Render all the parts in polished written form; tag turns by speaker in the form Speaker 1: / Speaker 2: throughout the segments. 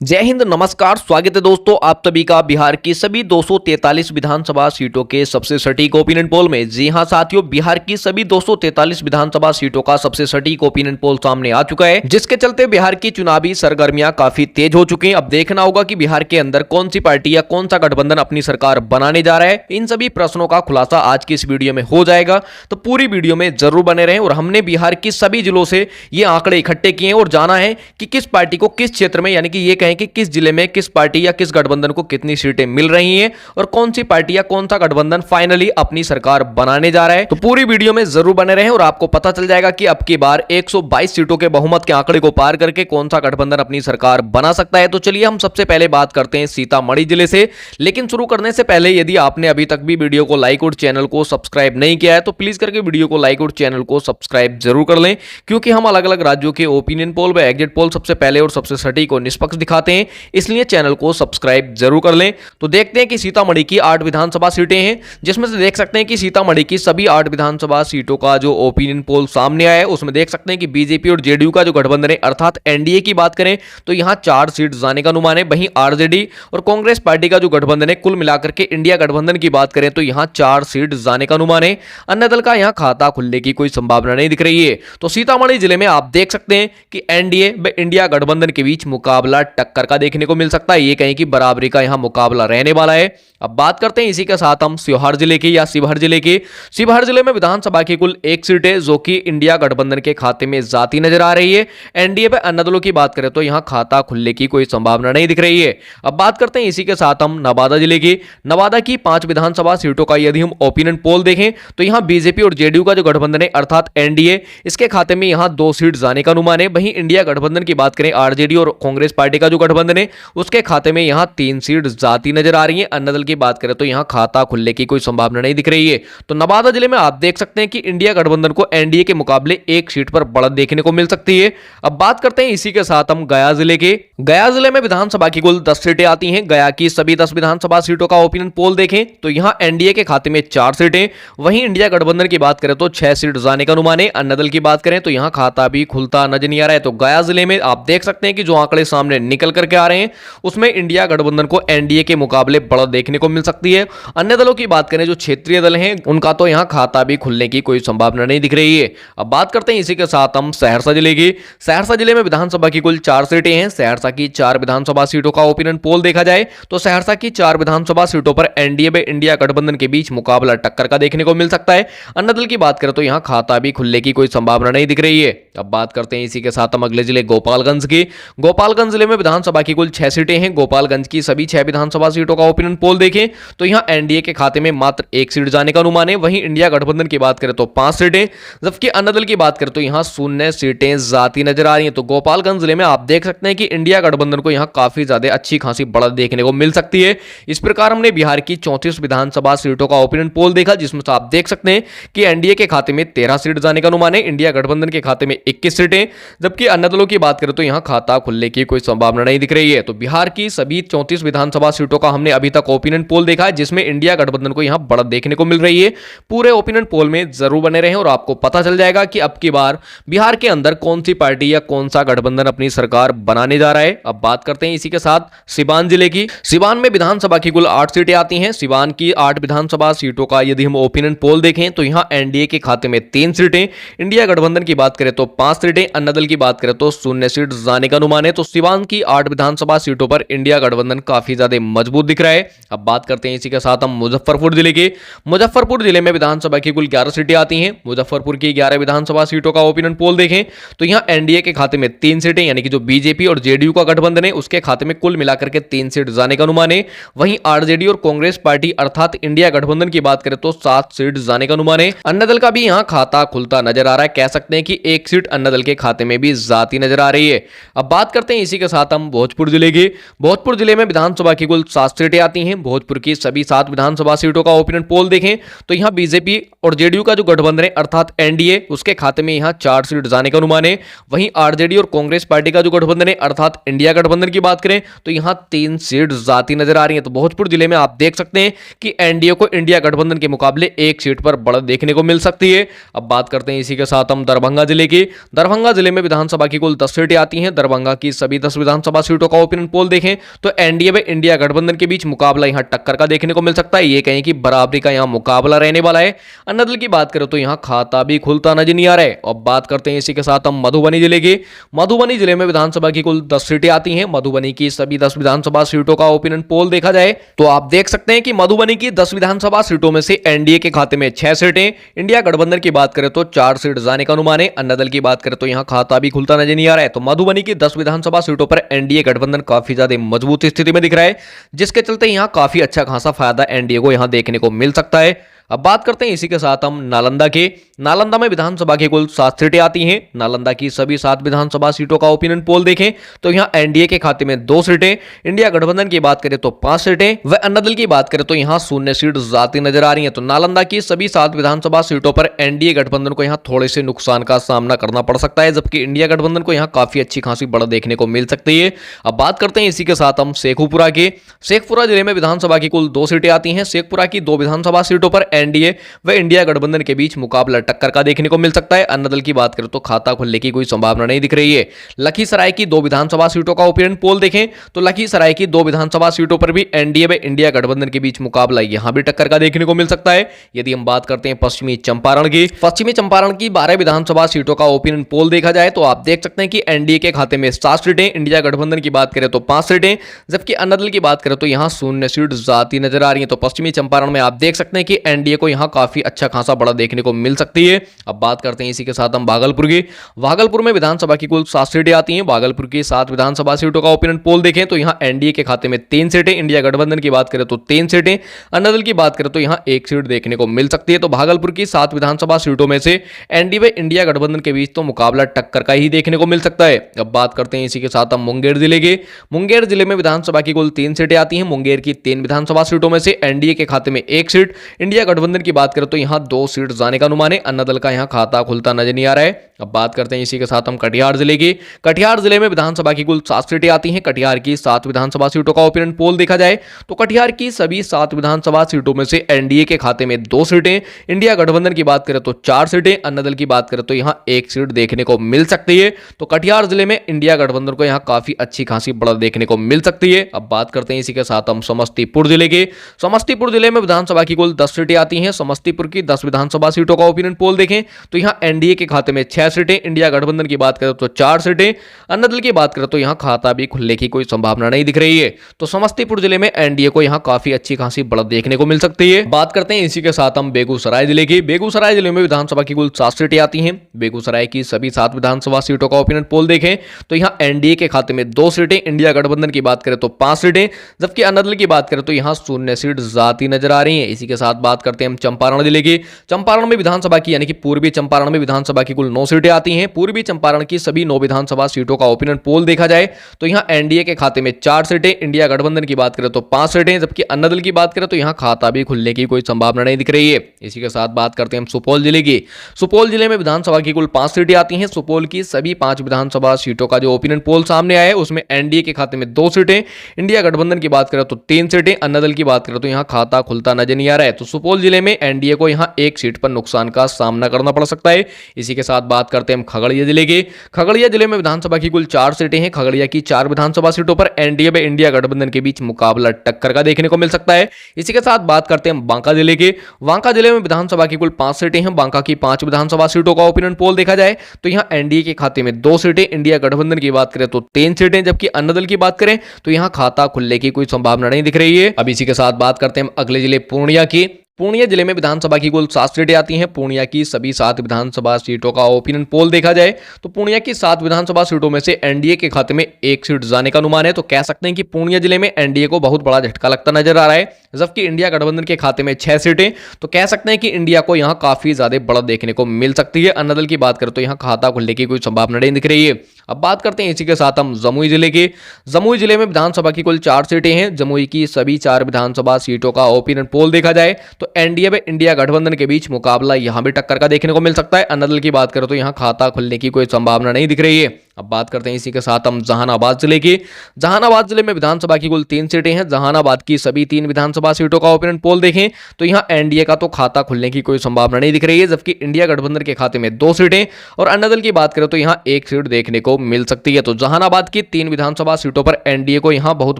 Speaker 1: जय हिंद, नमस्कार, स्वागत है दोस्तों आप सभी का बिहार की सभी 243 विधानसभा सीटों के सबसे सटीक ओपिनियन पोल में। जी हां साथियों, बिहार की सभी 243 विधानसभा सीटों का सबसे सटीक ओपिनियन पोल सामने आ चुका है, जिसके चलते बिहार की चुनावी सरगर्मियां काफी तेज हो चुकी हैं। अब देखना होगा कि बिहार के अंदर कौन सी पार्टी या कौन सा गठबंधन अपनी सरकार बनाने जा रहा है। इन सभी प्रश्नों का खुलासा आज की इस वीडियो में हो जाएगा, तो पूरी वीडियो में जरूर बने रहें। और हमने बिहार की सभी जिलों से ये आंकड़े इकट्ठे किए हैं और जाना है कि किस पार्टी को किस क्षेत्र में, यानी कि ये कहें कि किस जिले में किस पार्टी या किस गठबंधन को कितनी सीटें मिल रही हैं और कौन सी पार्टी या कौन सा गठबंधन फाइनली अपनी सरकार बनाने जा रहा है। तो पूरी वीडियो में जरूर बने रहें और आपको पता चल जाएगा कि अब की बार 122 सीटों के बहुमत के आंकड़े को पार करके कौन सा गठबंधन अपनी सरकार बना सकता है। तो चलिए हम सबसे पहले बात करते हैं सीतामढ़ी जिले से। लेकिन शुरू करने से पहले यदि आपने अभी तक भी वीडियो को लाइक और चैनल को सब्सक्राइब नहीं किया है तो प्लीज करके वीडियो को लाइक और चैनल को सब्सक्राइब जरूर कर लें, क्योंकि हम अलग अलग राज्यों के ओपिनियन पोल व एग्जिट पोल सबसे पहले और सबसे सटीक और निष्पक्ष दिखाते हैं, इसलिए चैनल को सब्सक्राइब जरूर कर लें। तो देखते हैं कि सीतामढ़ी की 8 विधानसभा सीटें हैं, जिसमें से देख सकते हैं कि सीतामढ़ी की सभी 8 विधानसभा सीटों का जो ओपिनियन पोल सामने आया है उसमें देख सकते हैं कि बीजेपी और जेडीयू का जो गठबंधन है अर्थात एनडीए की बात करें तो यहां 4 सीट जाने का अनुमान है। वहीं आरजेडी और कांग्रेस पार्टी का जो गठबंधन है कुल मिलाकर के इंडिया गठबंधन की बात करें तो यहां 4 सीट जाने का अनुमान है। अन्य दल का यहां खाता खुलने की कोई संभावना नहीं दिख रही है। तो सीतामढ़ी जिले में आप देख सकते हैं कि एनडीए व इंडिया गठबंधन के बीच मुकाबला टक्कर का देखने को मिल सकता है, ये कहीं कि बराबरी का यहां मुकाबला रहने वाला है। अब बात करते हैं इसी के साथ हम शिवहर जिले की या शिवहर जिले की। शिवहर जिले में विधानसभा की कुल 1 सीट है जो कि इंडिया गठबंधन के खाते में जाती नजर आ रही है। एनडीए पे अन्य दलों की बात करें तो यहां खाता खुलने की कोई संभावना नहीं दिख रही है। अब बात करते हैं इसी के साथ हम नवादा जिले की। नवादा की 5 विधानसभा सीटों का यदि हम ओपिनियन पोल देखें तो यहां बीजेपी और जेडीयू का जो गठबंधन है अर्थात एनडीए, इसके खाते में यहां 2 सीट जाने का अनुमान है। वहीं इंडिया गठबंधन की बात करें आरजेडी और कांग्रेस पार्टी का जो गठबंधन है उसके खाते में यहां 3 सीट जाती नजर आ रही है। अन्य दल की बात करें तो यहां खाता खुलने की कोई संभावना नहीं दिख रही है। तो नवादा जिले में आप देख सकते हैं कि इंडिया गठबंधन को एनडीए के मुकाबले 1 सीट पर बढ़त देखने को मिल सकती है। अब बात करते हैं इसी के साथ हम गया जिले के। गया जिले में विधानसभा की कुल 10 सीटें आती हैं। गया की सभी 10 विधानसभा सीटों का ओपिनियन पोल देखें तो यहां एनडीए के खाते में 4 सीटें, वहीं इंडिया गठबंधन की बात करें तो 6 सीट जाने का अनुमान है। अन्य दल की बात करें तो यहां खाता भी खुलता नजर नहीं आ रहा है। तो गया जिले में आप देख सकते हैं कि जो आंकड़े सामने निकल करके आ रहे हैं उसमें इंडिया गठबंधन को एनडीए के मुकाबले बढ़त देखने को मिल सकती है। अन्य दलों की बात करें जो क्षेत्रीय दल हैं उनका तो यहां खाता भी खुलने की कोई संभावना नहीं दिख रही है। अब बात करते हैं इसी के साथ हम सहरसा जिले की। सहरसा जिले में विधानसभा की कुल 4 सीटें हैं। सहरसा की 4 विधानसभा सीटों का ओपिनियन पोल देखा जाए तो सहरसा की 4 विधानसभा सीटों पर एनडीए व इंडिया गठबंधन के बीच मुकाबला टक्कर का देखने को मिल सकता है। अन्य दल की बात करें तो यहां खाता भी खुलने की कोई संभावना नहीं दिख रही है। अब बात करते हैं इसी के साथ हम अगले जिले गोपालगंज की। गोपालगंज जिले में विधानसभा की कुल 6 सीटें हैं। गोपालगंज की सभी 6 विधानसभा सीटों का ओपिनियन पोल देखें तो यहां एनडीए के खाते में मात्र 1 सीट जाने का अनुमान है। वहीं इंडिया गठबंधन की बात करें तो 5 सीटें, जबकि अन्य दल की बात करें तो यहां 0 सीटें जाती नजर आ रही हैं। तो गोपालगंज जिले में आप देख सकते हैं कि इंडिया गठबंधन को यहां काफी ज्यादा अच्छी खासी बढ़त देखने को मिल सकती है। इस प्रकार हमने बिहार की 34 विधानसभा सीटों का ओपिनियन पोल देखा, जिसमें से आप देख सकते हैं कि एनडीए के खाते में 13 सीट जाने का अनुमान है, इंडिया गठबंधन के खाते में 21 सीटें, जबकि अन्य दलों की बात करें तो यहां खाता खुलने की कोई संभावना नहीं दिख रही है। तो बिहार की सभी 34 विधानसभा सीटों का हमने अभी तक ओपिनियन पोल देखा है, जिसमें इंडिया गठबंधन को यहां बढ़त देखने को मिल रही है। पूरे ओपिनियन पोल में जरूर बने रहें और आपको पता चल जाएगा कि अब की बार बिहार के अंदर कौन सी पार्टी या कौन सा गठबंधन अपनी सरकार बनाने जा रहा है। अब बात करते हैं इसी के साथ सिवान जिले की। सिवान में विधानसभा की कुल 8 सीटें आती हैं। सिवान की 8 विधानसभा सीटों का यदि हम ओपिनियन पोल देखें तो यहां एनडीए के खाते में 3 सीटें, इंडिया गठबंधन की बात करें तो 5 सीटें, अन्य दल की बात करें तो 0 सीट जाने का अनुमान है। तो सिवान की 8 विधानसभा सीटों पर इंडिया गठबंधन काफी ज्यादा मजबूत दिख रहा है। अब बात करते हैं इसी के साथ हम मुजफ्फरपुर जिले के। मुजफ्फरपुर जिले में विधानसभा की कुल 11 सीटें आती हैं। मुजफ्फरपुर की 11 विधानसभा सीटों का ओपिनियन पोल देखें तो यहां एनडीए के खाते में 3 सीटें, यानी कि जो बीजेपी और जेडीयू का गठबंधन है उसके खाते में कुल मिलाकर के 3 सीट जाने का अनुमान है। वहीं आरजेडी और कांग्रेस पार्टी अर्थात इंडिया गठबंधन की बात करें तो 7 सीट जाने का अनुमान है। अन्य दल का भी यहां खाता खुलता नजर आ रहा है, कह सकते हैं कि 1 सीट अन्य दल के खाते में भी जाती नजर आ रही है। अब बात करते हैं इसी के साथ हम भोजपुर जिले की। भोजपुर जिले में विधानसभा की कुल 7 सीटें आती हैं। भोजपुर की सभी 7 विधानसभा सीटों का ओपिनियन पोल देखें तो यहां बीजेपी और जेडीयू का जो गठबंधन है अर्थात एनडीए उसके खाते में यहां 4 सीट जाने का अनुमान है। वहीं आरजेडी और कांग्रेस पार्टी का जो गठबंधन है अर्थात इंडिया गठबंधन की बात करें तो यहां 3 सीट जाती नजर आ रही है। तो भोजपुर जिले में आप देख सकते हैं कि एनडीए को इंडिया गठबंधन के मुकाबले 1 सीट पर बढ़त देखने को मिल सकती है। अब बात करते हैं इसी के साथ हम दरभंगा जिले की। दरभंगा जिले में विधानसभा की कुल 10 सीटें आती हैं। दरभंगा की सभी 10 विधानसभा विधानसभा सीटों का ओपिनियन पोल देखें तो एनडीए व इंडिया गठबंधन के बीच मुकाबला यहां टक्कर का देखने को मिल सकता है। ये कहें कि बराबरी का यहां मुकाबला रहने वाला है। अन्य दल की बात करें तो यहां खाता भी खुलता नजर नहीं आ रहा है। अब बात करते हैं इसी के साथ हम मधुबनी जिले की। मधुबनी जिले में विधानसभा की कुल 10 सीटें आती हैं। मधुबनी की सभी 10 विधानसभा सीटों का ओपिनियन पोल देखा जाए तो आप देख सकते हैं कि मधुबनी की 10 विधानसभा सीटों में से एनडीए के खाते में 6 सीटें, इंडिया गठबंधन की बात करें तो 4 सीट जाने का अनुमान है। अन्य दल की बात करें तो यहां खाता भी खुलता नजर नहीं आ रहा है। तो मधुबनी की 10 विधानसभा सीटों पर एनडीए गठबंधन काफी ज्यादा मजबूत स्थिति में दिख रहा है, जिसके चलते यहां काफी अच्छा खासा फायदा एनडीए को यहां देखने को मिल सकता है। अब बात करते हैं इसी के साथ हम नालंदा के। नालंदा में विधानसभा की कुल 7 सीटें आती हैं। नालंदा की सभी 7 विधानसभा सीटों का ओपिनियन पोल देखें तो यहां एनडीए के खाते में 2 सीटें, इंडिया गठबंधन की बात करें तो 5 सीटें व अन्य दल की बात करें तो यहां 0 सीट जाती नजर आ रही है। तो नालंदा की सभी 7 विधानसभा सीटों पर एनडीए गठबंधन को यहां थोड़े से नुकसान का सामना करना पड़ सकता है, जबकि इंडिया गठबंधन को यहां काफी अच्छी खासी बढ़त देखने को मिल सकती है। अब बात करते हैं इसी के साथ हम शेखपुरा के। शेखपुरा जिले में विधानसभा की कुल 2 सीटें आती हैं। शेखपुरा की 2 विधानसभा सीटों पर एनडीए व इंडिया गठबंधन के बीच मुकाबला टक्कर का देखने को मिल सकता है। अन्य दल की बात करें तो खाता खुलने की कोई संभावना नहीं दिख रही है। लखीसराय की 2 विधानसभा सीटों का ओपिनियन पोल देखें तो लखीसराय की 2 विधानसभा सीटों पर भी एनडीए व इंडिया गठबंधन के बीच मुकाबला यहां भी टक्कर का देखने को मिल सकता है। यदि हम बात करते हैं पश्चिमी चंपारण की, पश्चिमी चंपारण की 12 विधानसभा सीटों का ओपिनियन पोल देखा जाए तो आप देख सकते हैं कि एनडीए के खाते में 7 सीटें, इंडिया गठबंधन की बात करें तो 5 सीटें, जबकि अन्य दल की बात करें तो यहां 0 सीट जाती नजर आ रही है। तो पश्चिमी चंपारण में आप देख सकते हैं कि एनडीए को यहां काफी अच्छा खासा बड़ा देखने को मिल सकती है। अब बात करते हैं इसी के साथ हम भागलपुर की। भागलपुर में विधानसभा की कुल 7 सीटें आती हैं। भागलपुर की 7 विधानसभा सीटों का ओपिनियन पोल देखें तो यहां एनडीए के खाते में 3 सीटें, इंडिया गठबंधन की बात करें तो 3 सीटें, अन्य दल की बात करें तो यहां 1 सीट देखने को मिल सकती है। तो भागलपुर की 7 विधानसभा सीटों में से एनडीए व इंडिया गठबंधन के बीच तो मुकाबला टक्कर का ही देखने को मिल सकता है। अब बात करते हैं इसी के साथ हम मुंगेर जिले के। मुंगेर जिले में विधानसभा की कुल 3 सीटें आती हैं। मुंगेर की 3 विधानसभा सीटों में से एनडीए के खाते में 1 सीट, इंडिया गठबंधन की बात करें तो यहां 2 सीट जाने का अनुमान है। अन्य दल का यहां खाता खुलता नजर नहीं आ रहा है। अब बात करते हैं इसी के साथ हम कटिहार जिले की। कटिहार जिले में विधानसभा की कुल 7 सीटें आती हैं। कटिहार की 7 विधानसभा सीटों का ओपिनियन पोल देखा जाए तो कटिहार की सभी 7 विधानसभा सीटों में से एनडीए के खाते में 2 सीटें, इंडिया गठबंधन की बात करें तो 4 सीटें, अन्य दल की बात करें तो यहां 1 सीट देखने को मिल सकती है। तो कटिहार जिले में इंडिया गठबंधन को यहां काफी अच्छी खासी बढ़त देखने को मिल सकती है। अब बात करते हैं इसी के साथ हम समस्तीपुर जिले के। समस्तीपुर जिले में विधानसभा की कुल 10 सीटें आती हैं। समस्तीपुर की 10 विधानसभा सीटों का ओपिनियन पोल देखें तो यहां एनडीए के खाते में 6 सीटें, इंडिया गठबंधन की बात करें तो 4 सीटें, अन्य दल की बात करें तो यहां खाता भी खुलने की कोई संभावना नहीं दिख रही है। तो समस्तीपुर जिले में एनडीए को यहां काफी अच्छी खासी बढ़त देखने को मिल सकती है। बात करते हैं इसी के साथ हम बेगूसराय जिले की। बेगूसराय जिले में विधानसभा की कुल 7 सीटें आती हैं। बेगूसराय की सभी 7 विधानसभा सीटों का ओपिनियन पोल देखें तो यहां एनडीए के खाते में 2 सीटें, इंडिया गठबंधन की बात करें तो 5 सीटें, जबकि अन्य दल की बात करें तो यहां 0 सीट जाती नजर आ रही है। इसी के साथ बात करते हैं हम चंपारण जिले की। चंपारण में विधानसभा की यानी कि पूर्वी चंपारण में विधानसभा की कुल 9 सीटें आती हैं। पूर्वी चंपारण की सभी 9 विधानसभा सीटों का ओपिनियन पोल देखा जाए तो यहां एनडीए के खाते में 4 सीटें, इंडिया गठबंधन की बात करें तो 5 सीटें, जबकि अन्य दल की बात करें तो यहां खाता भी खुलने की कोई संभावना नहीं दिख रही है। इसी के साथ बात करते हैं हम सुपौल जिले की। सुपौल जिले में विधानसभा की कुल 5 सीटें आती हैं। सुपौल की सभी 5 विधानसभा सीटों का जो ओपिनियन पोल सामने आया है उसमें एनडीए के खाते में 2 सीटें, इंडिया गठबंधन की बात करें तो 3 सीटें, अन्य दल की बात करें तो यहां खाता खुलता नजर नहीं आ रहा है। तो सुपौल जिले में एनडीए को यहां 1 सीट पर नुकसान का सामना करना पड़ सकता है। इसी के साथ बात करते हैं हम खगड़िया जिले के। खगड़िया जिले में विधानसभा की कुल 4 सीटें हैं। खगड़िया की 4 विधानसभा सीटों पर एनडीए व इंडिया गठबंधन के बीच मुकाबला टक्कर का देखने को मिल सकता है। इसी के साथ बात करते हैं बांका जिले के। बांका जिले में विधानसभा की कुल 5 सीटें हैं। बांका की 5 विधानसभा सीटों का ओपिनियन पोल देखा जाए तो यहां एनडीए के खाते में 2 सीटें, इंडिया गठबंधन की बात करें तो 3 सीटें, जबकि अन्य दल की बात करें तो यहां खाता खुलने की कोई संभावना नहीं दिख रही है। अब इसी के साथ बात करते हैं अगले जिले पूर्णिया की। पूर्णिया जिले में विधानसभा की कुल 7 सीटें आती हैं। पूर्णिया की सभी 7 विधानसभा सीटों का ओपिनियन पोल देखा जाए तो पूर्णिया की 7 विधानसभा सीटों में से एनडीए के खाते में 1 सीट जाने का अनुमान है। तो कह सकते हैं कि पूर्णिया जिले में एनडीए को बहुत बड़ा झटका लगता नजर आ रहा है, जबकि इंडिया गठबंधन के खाते में 6 सीटें। तो कह सकते हैं कि इंडिया को यहां काफी ज्यादा बढ़त देखने को मिल सकती है। अन्य दल की बात करें तो यहां खाता खुलने की कोई संभावना नहीं दिख रही है। अब बात करते हैं इसी के साथ हम जमुई जिले के। जमुई जिले में विधानसभा की कुल 4 सीटें हैं। जमुई की सभी 4 विधानसभा सीटों का ओपिनियन पोल देखा जाए तो एनडीए व इंडिया गठबंधन के बीच मुकाबला यहां भी टक्कर का देखने को मिल सकता है। अन्य दल की बात करें तो यहां खाता खुलने की कोई संभावना नहीं दिख रही है। अब बात करते हैं इसी के साथ हम जहानाबाद जिले की। जहानाबाद जिले में विधानसभा की कुल 3 सीटें हैं। जहानाबाद की सभी 3 विधानसभा सीटों का ओपिनियन पोल देखें तो यहां एनडीए का तो खाता खुलने की कोई संभावना नहीं दिख रही है, जबकि इंडिया गठबंधन के खाते में 2 सीटें और अन्य दल की बात करें तो यहां 1 सीट देखने को मिल सकती है। तो जहानाबाद की 3 विधानसभा सीटों पर एनडीए को यहां बहुत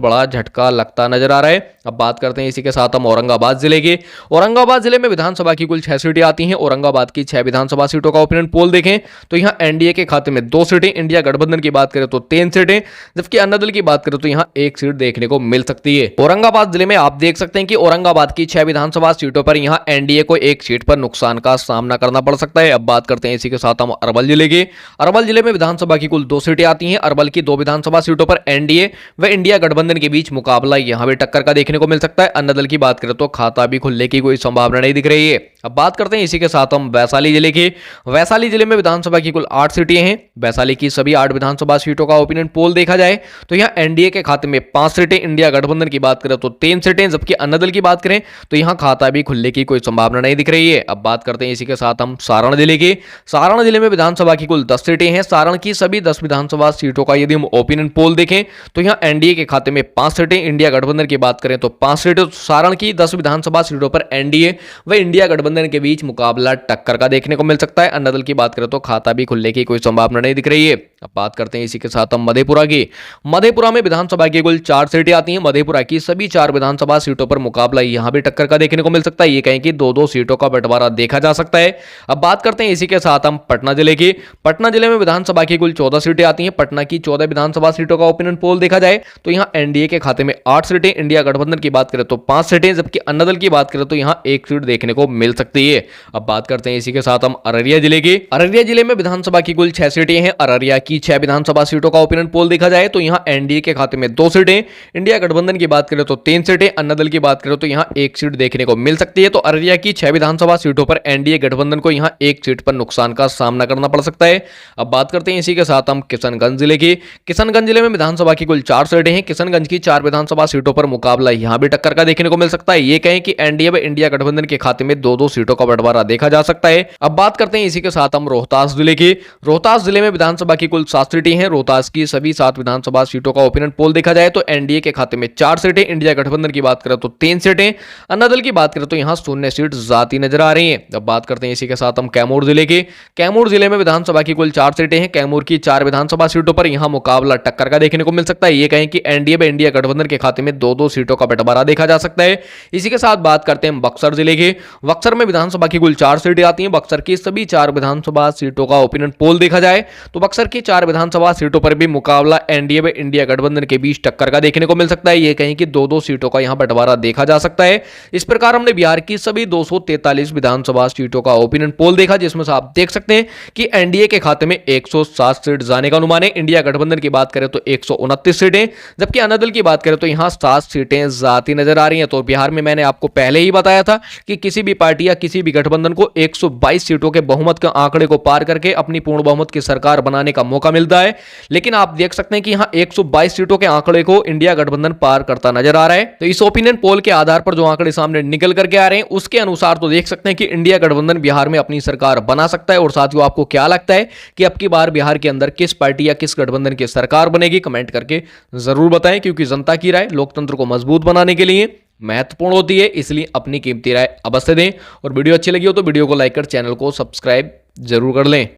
Speaker 1: बड़ा झटका लगता नजर आ रहा है। अब बात करते हैं इसी के साथ हम औरंगाबाद जिले के। औरंगाबाद जिले में विधानसभा की कुल 6 सीटें आती हैं। औरंगाबाद की 6 विधानसभा सीटों का ओपिनियन पोल देखें तो यहां एनडीए के खाते में 2 सीटें, इंडिया गठबंधन की बात करें तो 3 सीटें, जबकि अन्य दल की बात करें तो यहां 1 सीट देखने को मिल सकती है। औरंगाबाद जिले में आप देख सकते हैं कि औरंगाबाद की 6 विधानसभा सीटों पर यहां एनडीए को 1 सीट पर नुकसान का सामना करना पड़ सकता है। अब बात करते हैं इसी के साथ हम अरवल जिले के। अरवल जिले में विधानसभा की कुल 2 सीटें आती हैं। अरवल की 2 विधानसभा सीटों पर एनडीए व इंडिया गठबंधन के बीच मुकाबला यहां भी टक्कर का देखने को मिल सकता है। अन्य दल की बात करें तो खाता भी खुलने की कोई संभावना नहीं दिख रही है। अब बात करते हैं इसी के साथ हम वैशाली जिले के। वैशाली जिले में विधानसभा की कुल 8 सीटें हैं। वैशाली की सभी 8 विधानसभा सीटों का ओपिनियन पोल देखा जाए तो यहां एनडीए के खाते में 5 सीटें, इंडिया गठबंधन की बात करें तो 3 सीटें, जबकि अन्य दल की बात करें तो यहां खाता भी खुलने की कोई संभावना नहीं दिख रही है। अब बात करते हैं इसी के साथ हम सारण जिले के। सारण जिले में विधानसभा की कुल 10 सीटें हैं। सारण की सभी 10 विधानसभा सीटों का यदि हम ओपिनियन पोल देखें तो यहां एनडीए के खाते में 5 सीटें, इंडिया गठबंधन की बात करें तो 5 सीटें। सारण की 10 विधानसभा सीटों पर एनडीए व इंडिया गठबंधन के बीच मुकाबला टक्कर का देखने को मिल सकता है। अन्य दल की बात करें तो खाता भी खुलने की कोई संभावना नहीं दिख रही है। अब बात करते हैं इसी के साथ हम मधेपुरा की। मधेपुरा में विधानसभा की कुल 4 सीटें आती हैं। मधेपुरा की सभी 4 विधानसभा सीटों पर मुकाबला यहां भी टक्कर का देखने को मिल सकता है। ये कहें कि 2-2 सीटों का बंटवारा देखा जा सकता है। अब बात करते हैं इसी के साथ हम पटना जिले की। पटना जिले में विधानसभा की कुल 14 सीटें आती हैं। पटना की 14 विधानसभा सीटों का ओपिनियन पोल देखा जाए तो यहां एनडीए के खाते में 8 सीटें, इंडिया गठबंधन की बात करें तो 5 सीटें, जबकि अन्य दल की बात करें तो यहां 1 सीट देखने को मिल सकती है। अब बात करते हैं इसी के साथ हम अररिया जिले की। अररिया जिले में विधानसभा की कुल 6 सीटें हैं। अररिया की 6 विधानसभा सीटों का ओपिनियन पोल देखा जाए तो यहां एनडीए के खाते में 2 सीटें, इंडिया गठबंधन की बात करें तो 3 सीटें, अन्य दल की बात करें तो यहां 1 सीट देखने को मिल सकती है। तो अररिया की 6 विधानसभा सीटों पर एनडीए गठबंधन को यहां 1 सीट पर नुकसान का सामना करना पड़ सकता है। अब बात करते हैं इसी के साथ हम किशनगंज जिले की। किशनगंज जिले में विधानसभा की कुल 4 सीटें हैं। किशनगंज की 4 विधानसभा सीटों पर मुकाबला यहां भी टक्कर का देखने को मिल सकता है। ये कहें कि एनडीए व इंडिया गठबंधन के खाते में 2-2 सीटों का बंटवारा देखा जा सकता है। अब बात करते हैं इसी के साथ हम रोहतास जिले की। रोहतास जिले में विधानसभा की कुल 7 सीटें हैं। रोहतास की सभी 7 विधानसभा सीटों का ओपिनियन पोल देखा जाए तो एनडीए के खाते में 4 सीटें, इंडिया गठबंधन की बात करें तो 3 सीटें, अन्य दल की बात करें तो यहां 0 सीट जाती नजर आ रही हैं। अब बात करते हैं इसी के साथ हम कैमूर जिले के। कैमूर जिले में विधानसभा की कुल 4 सीटें हैं। कैमूर की 4 विधानसभा सीटों पर यहां मुकाबला टक्कर का देखने को मिल सकता है। ये कहें कि एनडीए व इंडिया गठबंधन के खाते में 2-2 सीटों का बंटवारा देखा जा सकता है। इसी के साथ बात करते हैं बक्सर जिले के। बक्सर में विधानसभा की कुल 4 सीटें आती हैं। बक्सर की सभी 4 विधानसभा सीटों का ओपिनियन पोल देखा जाए तो बक्सर की 4 विधानसभा सीटों पर भी मुकाबला एनडीए व इंडिया गठबंधन के बीच टक्कर का देखने को मिल सकता है। ये कहें कि 2-2 सीटों का यहां बंटवारा देखा जा सकता है। इस प्रकार हमने बिहार की सभी 243 विधानसभा सीटों का ओपिनियन पोल देखा, जिसमें से आप देख सकते हैं कि एनडीए के खाते में 107 सीट जाने का अनुमान है। इंडिया गठबंधन की बात करें तो 129 सीटें, जबकि अन्य दल की बात करें तो यहां 7 सीटें जाती नजर आ रही हैं। तो बिहार में मैंने आपको पहले ही बताया था कि किसी भी पार्टी या किसी भी गठबंधन को 122 सीटों के बहुमत के आंकड़े को पार करके अपनी पूर्ण बहुमत की सरकार बनाने का मौका मिलता है। लेकिन आप देख सकते हैं कि यहां 122 सीटों के आंकड़े को इंडिया गठबंधन पार करता नजर आ रहा है। तो इस ओपिनियन पोल के आधार पर जो आंकड़े सामने निकल करके आ रहे हैं उसके अनुसार तो देख सकते हैं कि इंडिया गठबंधन बिहार में अपनी सरकार बना सकता है। और साथियों, आपको क्या लगता है कि अब की बार बिहार के अंदर किस पार्टी या किस गठबंधन की सरकार बनेगी? कमेंट करके जरूर बताएं, क्योंकि जनता की राय लोकतंत्र को मजबूत बनाने के लिए महत्वपूर्ण होती है। इसलिए अपनी कीमती राय अवश्य दें और वीडियो अच्छी लगी हो तो वीडियो को लाइक कर चैनल को सब्सक्राइब जरूर कर लें।